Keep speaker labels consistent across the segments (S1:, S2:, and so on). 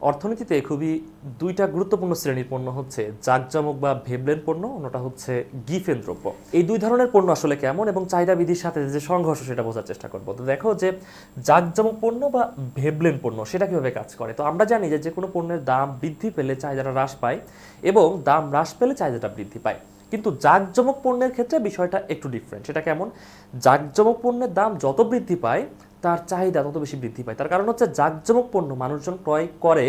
S1: অর্থনীতিতে খুবই দুইটা গুরুত্বপূর্ণ শ্রেণীর পণ্য হচ্ছে জাঁকজমক বা ভেবলেন পণ্য, অন্যটা হচ্ছে গিফেন দ্রব্য। এই দুই ধরনের পণ্য আসলে কেমন এবং চাহিদা বৃদ্ধির সাথে যে সংঘর্ষ সেটা বোঝার চেষ্টা করবো। তো দেখো যে জাঁকজমক পণ্য বা ভেবলেন পণ্য সেটা কিভাবে কাজ করে। তো আমরা জানি যে কোনো পণ্যের দাম বৃদ্ধি পেলে চাহিদাটা হ্রাস পায় এবং দাম হ্রাস পেলে চাহিদাটা বৃদ্ধি পায়। কিন্তু জাঁকজমক পণ্যের ক্ষেত্রে বিষয়টা একটু ডিফারেন্ট। সেটা কেমন? জাঁকজমক পণ্যের দাম যত বৃদ্ধি পায় তার চাহিদা তত বেশি বৃদ্ধি পায়। তার কারণ হচ্ছে জাঁকজমক পণ্য মানুষজন ক্রয় করে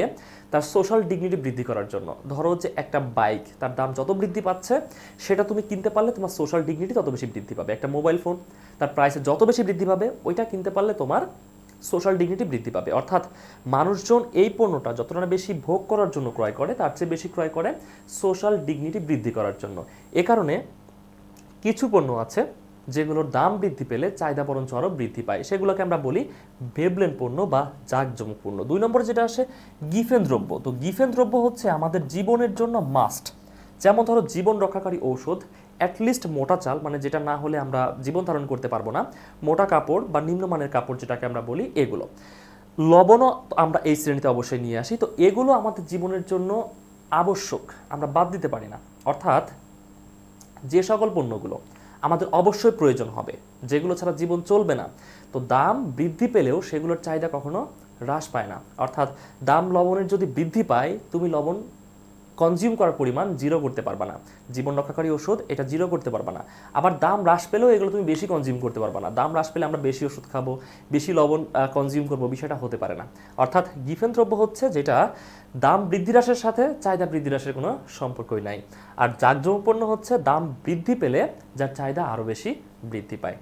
S1: তার সোশ্যাল ডিগনিটি বৃদ্ধি করার জন্য। ধরো যে একটা বাইক, তার দাম যত বৃদ্ধি পাচ্ছে সেটা তুমি কিনতে পারলে তোমার সোশ্যাল ডিগনিটি তত বেশি বৃদ্ধি পাবে। একটা মোবাইল ফোন, তার প্রাইসে যত বেশি বৃদ্ধি পাবে ওইটা কিনতে পারলে তোমার সোশ্যাল ডিগনিটি বৃদ্ধি পাবে। অর্থাৎ মানুষজন এই পণ্যটা যতটা বেশি ভোগ করার জন্য ক্রয় করে তার চেয়ে বেশি ক্রয় করে সোশ্যাল ডিগনিটি বৃদ্ধি করার জন্য। এ কারণে কিছু পণ্য আছে যেগুলোর দাম বৃদ্ধি পেলে চাহিদা বরঞ্চ আরও বৃদ্ধি পায়, সেগুলোকে আমরা বলি ভেবলেন পণ্য বা জাঁকজমক পণ্য। 2 নম্বরে যেটা আসে গিফেন দ্রব্য। তো গিফেন দ্রব্য হচ্ছে আমাদের জীবনের জন্য মাস্ট। যেমন ধরো জীবন রক্ষাকারী ঔষধ, অ্যাটলিস্ট মোটা চাল, মানে যেটা না হলে আমরা জীবন ধারণ করতে পারবো না, মোটা কাপড় বা নিম্নমানের কাপড় যেটাকে আমরা বলি, এগুলো। লবণও আমরা এই শ্রেণীতে অবশ্যই নিয়ে আসি। তো এগুলো আমাদের জীবনের জন্য আবশ্যক, আমরা বাদ দিতে পারি না। অর্থাৎ যে সকল পণ্যগুলো আমাদের অবশ্যই প্রয়োজন হবে, যেগুলো ছাড়া জীবন চলবে না, তো দাম বৃদ্ধি পেলেও সেগুলোর চাহিদা কখনো হ্রাস পায় না। অর্থাৎ দাম লবণের যদি বৃদ্ধি পায়, তুমি লবণ কনজিউম করার পরিমাণ জিরো করতে পারবা না। জীবন রক্ষাকারী ওষুধ এটা জিরো করতে পারবা না। আবার দাম হ্রাস পেলেও এগুলো তুমি বেশি কনজিউম করতে পারবা না। দাম হ্রাস পেলে আমরা বেশি ওষুধ খাবো, বেশি লবণ কনজিউম করবো, বিষয়টা হতে পারে না। অর্থাৎ গিফেন দ্রব্য হচ্ছে যেটা দাম বৃদ্ধি হ্রাসের সাথে চাহিদা বৃদ্ধি হ্রাসের কোনো সম্পর্কই নাই। আর জাঁকজমক পণ্য হচ্ছে দাম বৃদ্ধি পেলে যার চাহিদা আরও বেশি বৃদ্ধি পায়।